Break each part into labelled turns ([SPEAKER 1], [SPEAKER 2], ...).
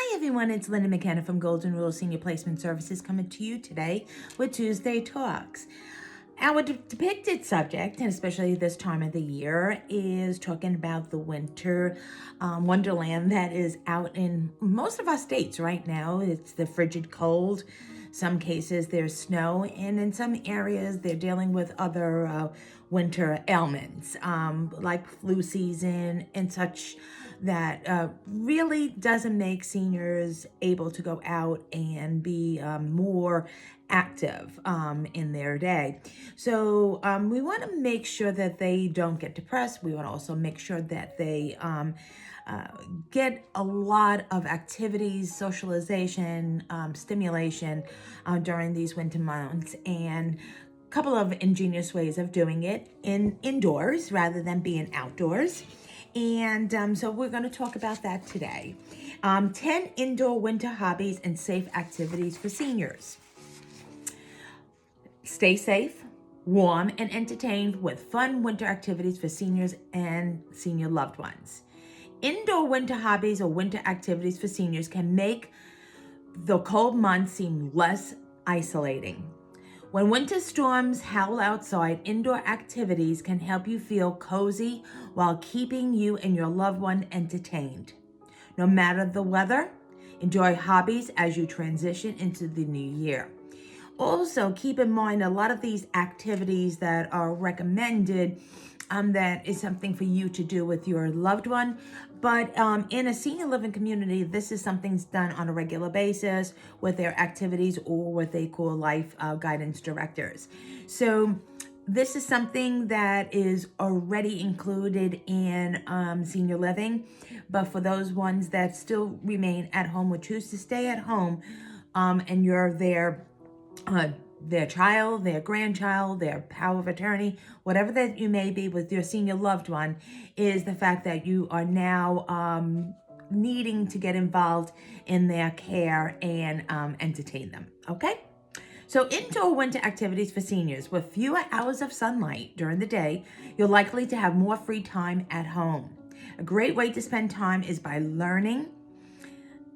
[SPEAKER 1] Hi everyone, it's Linda McKenna from Golden Rule Senior Placement Services coming to you today with Tuesday Talks. Our depicted subject, and especially this time of the year, is talking about the winter wonderland that is out in most of our states right now. It's the frigid cold. Some cases there's snow, and in some areas they're dealing with other winter ailments like flu season and such that really doesn't make seniors able to go out and be more active in their day. So we want to make sure that they don't get depressed. We want to also make sure that they get a lot of activities, socialization, stimulation during these winter months, and a couple of ingenious ways of doing it indoors rather than being outdoors. And so we're going to talk about that today. 10 indoor winter hobbies and safe activities for seniors. Stay safe, warm, and entertained with fun winter activities for seniors and senior loved ones. Indoor winter hobbies or winter activities for seniors can make the cold months seem less isolating. When winter storms howl outside, indoor activities can help you feel cozy while keeping you and your loved one entertained. No matter the weather, enjoy hobbies as you transition into the new year. Also, keep in mind a lot of these activities that are recommended that is something for you to do with your loved one. But in a senior living community, this is something that's done on a regular basis with their activities or what they call life guidance directors. So this is something that is already included in senior living. But for those ones that still remain at home or choose to stay at home and you're their child, their grandchild, their power of attorney, whatever that you may be with your senior loved one, is the fact that you are now needing to get involved in their care and entertain them, okay? So indoor winter activities for seniors. With fewer hours of sunlight during the day, you're likely to have more free time at home. A great way to spend time is by learning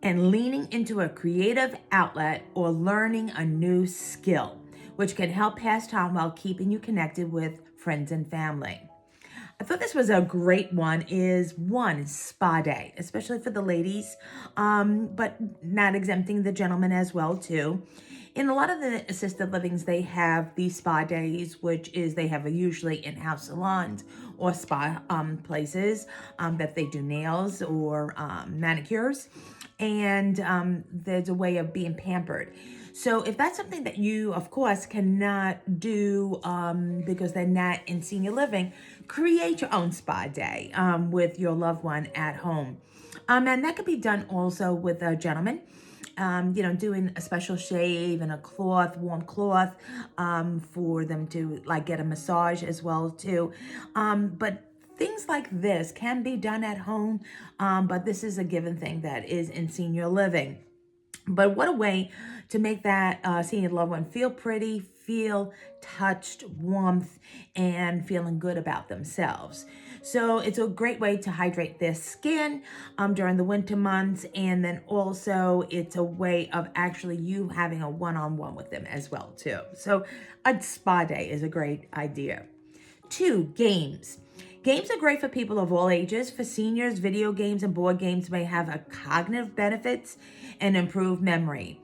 [SPEAKER 1] and leaning into a creative outlet or learning a new skill, which can help pass time while keeping you connected with friends and family. I thought this was a great one. One spa day, especially for the ladies, but not exempting the gentlemen as well too. In a lot of the assisted livings, they have these spa days, which is they have usually in-house salons or spa places that they do nails or manicures. And there's a way of being pampered. So if that's something that you, of course, cannot do because they're not in senior living, create your own spa day with your loved one at home. And that could be done also with a gentleman. Doing a special shave and a warm cloth for them to like get a massage as well too. But things like this can be done at home, but this is a given thing that is in senior living. But what a way to make that senior loved one feel pretty, feel touched, warmth, and feeling good about themselves. So it's a great way to hydrate their skin during the winter months. And then also it's a way of actually you having a one-on-one with them as well too. So a spa day is a great idea. 2, games. Games are great for people of all ages. For seniors, video games and board games may have a cognitive benefits and improve memory.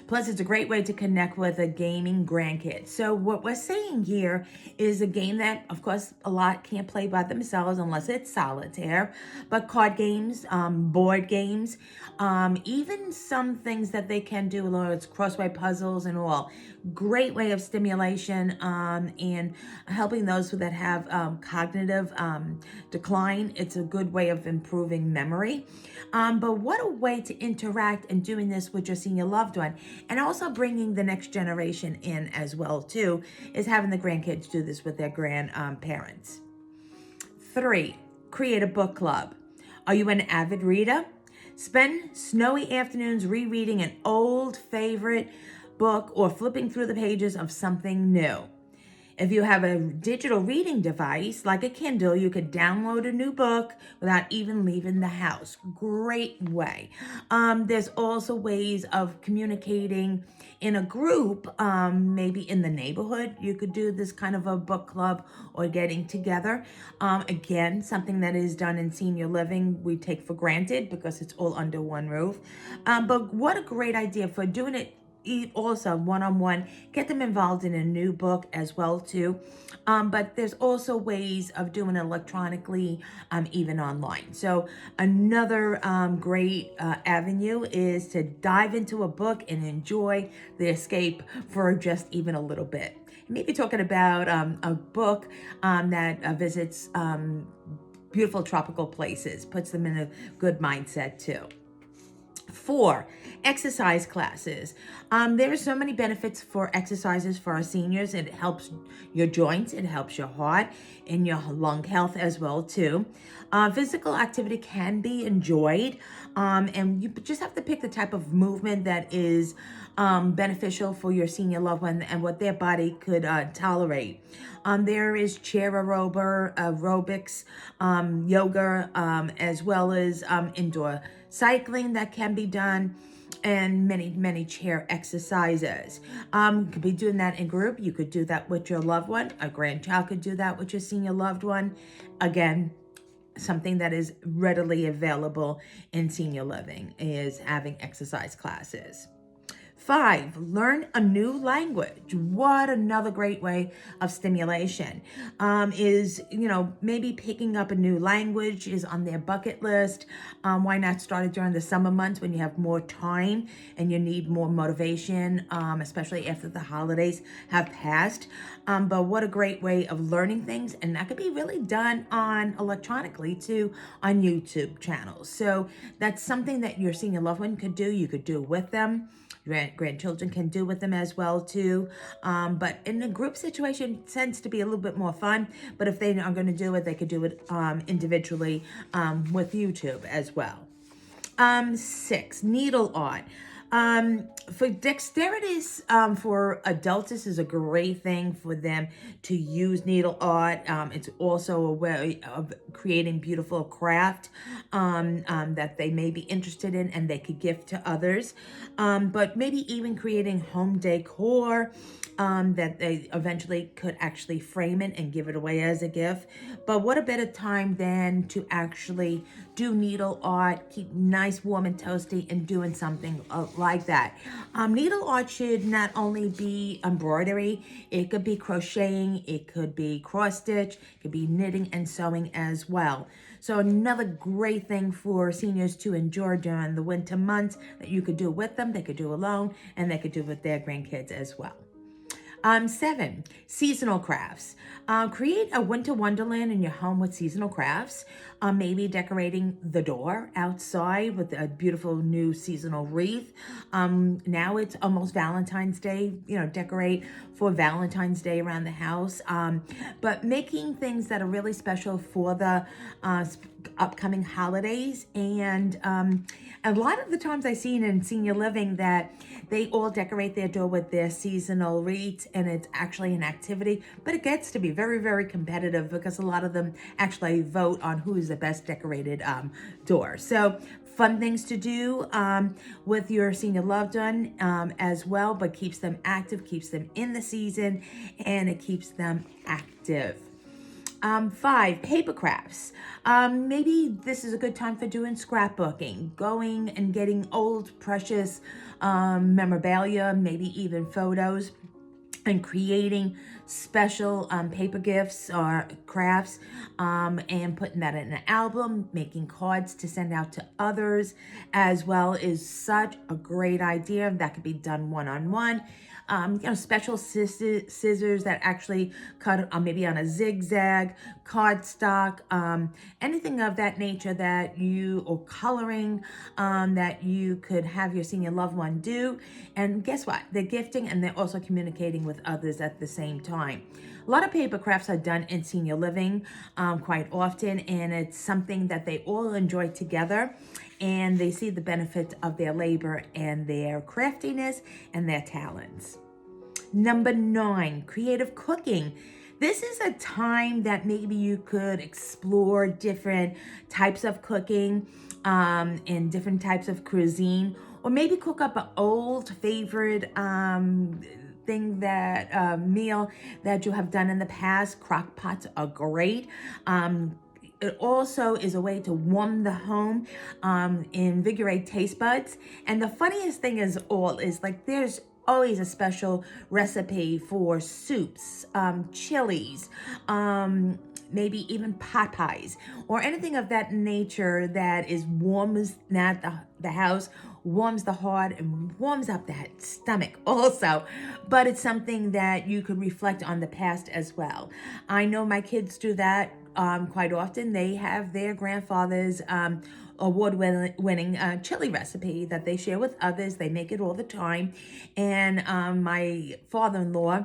[SPEAKER 1] Plus, it's a great way to connect with a gaming grandkid. So what we're saying here is a game that, of course, a lot can't play by themselves unless it's solitaire. But card games, board games, even some things that they can do, like it's crossword puzzles and all. Great way of stimulation and helping those that have cognitive decline. It's a good way of improving memory. But what a way to interact and doing this with your senior loved one. And also bringing the next generation in as well too, is having the grandkids do this with their grandparents. 3, create a book club. Are you an avid reader? Spend snowy afternoons rereading an old favorite book or flipping through the pages of something new. If you have a digital reading device like a Kindle, you could download a new book without even leaving the house. Great way. There's also ways of communicating in a group, maybe in the neighborhood. You could do this kind of a book club or getting together. Again, something that is done in senior living, we take for granted because it's all under one roof. But what a great idea for doing it also one-on-one. Get them involved in a new book as well too. But there's also ways of doing it electronically, even online. So another great avenue is to dive into a book and enjoy the escape for just even a little bit. Maybe talking about a book that visits beautiful tropical places, puts them in a good mindset too. 4, exercise classes. There are so many benefits for exercises for our seniors. It helps your joints, it helps your heart and your lung health as well too. Physical activity can be enjoyed, and you just have to pick the type of movement that is beneficial for your senior loved one and what their body could tolerate. There is chair aerobics, yoga, as well as indoor cycling that can be done, and many chair exercises. You could be doing that in group. You could do that with your loved one. A grandchild could do that with your senior loved one. Again, something that is readily available in senior living is having exercise classes. 5, learn a new language. What another great way of stimulation is, maybe picking up a new language is on their bucket list. Why not start it during the summer months when you have more time and you need more motivation, especially after the holidays have passed. But what a great way of learning things, and that could be really done on electronically too on YouTube channels. So that's something that your senior loved one could do. You could do with them. Grandchildren can do with them as well too. But in a group situation, it tends to be a little bit more fun. But if they are going to do it, they could do it individually with YouTube as well. 6, needle art. For dexterities, for adults, this is a great thing for them to use needle art. It's also a way of creating beautiful craft that they may be interested in and they could gift to others. But maybe even creating home decor that they eventually could actually frame it and give it away as a gift. But what a better time than to actually do needle art, keep nice, warm, and toasty, and doing something like that. Needle art should not only be embroidery, it could be crocheting, it could be cross stitch, it could be knitting and sewing as well. So another great thing for seniors to enjoy during the winter months that you could do with them, they could do alone, and they could do with their grandkids as well. 7, seasonal crafts. Create a winter wonderland in your home with seasonal crafts. Maybe decorating the door outside with a beautiful new seasonal wreath. Now it's almost Valentine's Day, decorate for Valentine's Day around the house. But making things that are really special for the upcoming holidays. And a lot of the times I've seen in senior living that they all decorate their door with their seasonal wreaths, and it's actually an activity, but it gets to be very, very competitive because a lot of them actually vote on who is the best decorated door. So fun things to do with your senior loved one as well, but keeps them active, keeps them in the season, and it keeps them active. 5, paper crafts. Maybe this is a good time for doing scrapbooking, going and getting old, precious memorabilia, maybe even photos, and creating special paper gifts or crafts and putting that in an album, making cards to send out to others as well is such a great idea. That could be done one-on-one. Special scissors that actually cut maybe on a zigzag, cardstock, anything of that nature that or coloring that you could have your senior loved one do. And guess what? They're gifting and they're also communicating with others at the same time. A lot of paper crafts are done in senior living quite often, and it's something that they all enjoy together, and they see the benefit of their labor and their craftiness and their talents. Number 9, creative cooking. This is a time that maybe you could explore different types of cooking and different types of cuisine, or maybe cook up an old favorite thing that meal that you have done in the past. Crock pots are great. It also is a way to warm the home, invigorate taste buds. And the funniest thing is like there's always a special recipe for soups, chilies, maybe even pot pies, or anything of that nature that is warms not the house, warms the heart, and warms up that stomach also. But it's something that you could reflect on the past as well. I know my kids do that quite often. They have their grandfather's award-winning chili recipe that they share with others. They make it all the time. And my father-in-law,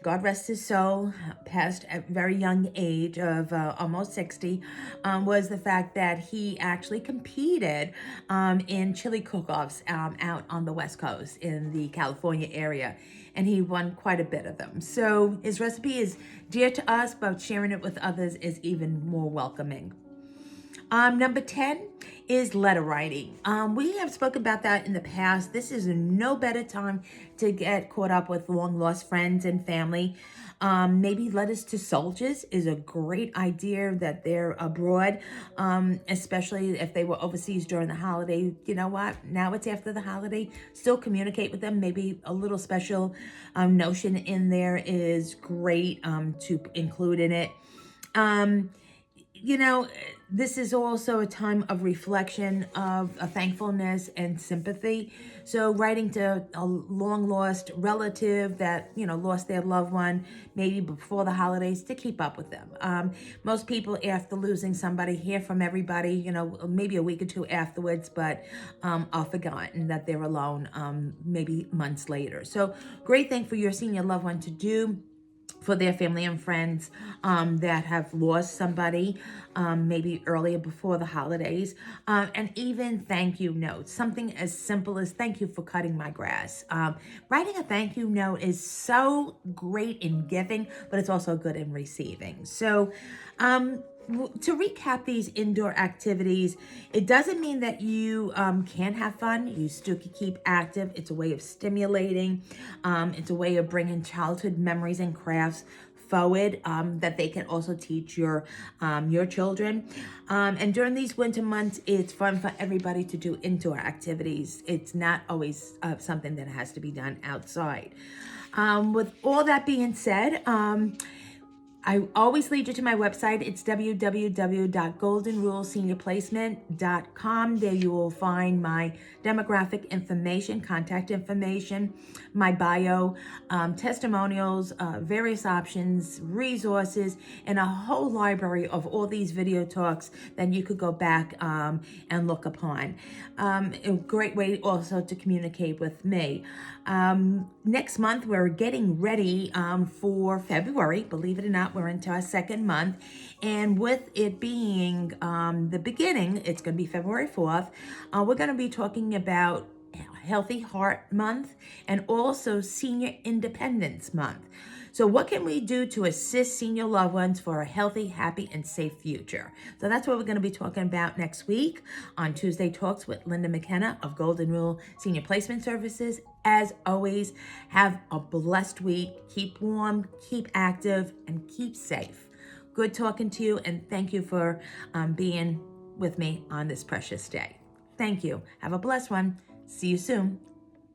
[SPEAKER 1] God rest his soul, passed at a very young age of almost 60, was the fact that he actually competed in chili cook-offs out on the West Coast in the California area. And he won quite a bit of them. So his recipe is dear to us, but sharing it with others is even more welcoming. Number 10 is letter writing. We have spoken about that in the past. This is no better time to get caught up with long lost friends and family. Maybe letters to soldiers is a great idea that they're abroad, especially if they were overseas during the holiday. You know what? Now it's after the holiday. Still communicate with them. Maybe a little special notion in there is great to include in it. You know, this is also a time of reflection, of a thankfulness and sympathy. So writing to a long lost relative that, lost their loved one, maybe before the holidays, to keep up with them. Most people after losing somebody hear from everybody, maybe a week or two afterwards, but are forgotten that they're alone maybe months later. So great thing for your senior loved one to do for their family and friends that have lost somebody, maybe earlier before the holidays, and even thank you notes. Something as simple as thank you for cutting my grass. Writing a thank you note is so great in giving, but it's also good in receiving. So to recap these indoor activities, it doesn't mean that you can't have fun. You still can keep active. It's a way of stimulating. It's a way of bringing childhood memories and crafts forward that they can also teach your children. And during these winter months, it's fun for everybody to do indoor activities. It's not always something that has to be done outside. With all that being said, I always lead you to my website. It's www.goldenruleseniorplacement.com. There you will find my demographic information, contact information, my bio, testimonials, various options, resources, and a whole library of all these video talks that you could go back and look upon. A great way also to communicate with me. Next month, we're getting ready for February. Believe it or not, we're into our second month. And with it being the beginning, it's going to be February 4th, we're going to be talking about Healthy Heart Month and also Senior Independence Month. So what can we do to assist senior loved ones for a healthy, happy, and safe future? So that's what we're going to be talking about next week on Tuesday Talks with Linda McKenna of Golden Rule Senior Placement Services. As always, have a blessed week. Keep warm, keep active, and keep safe. Good talking to you, and thank you for being with me on this precious day. Thank you. Have a blessed one. See you soon.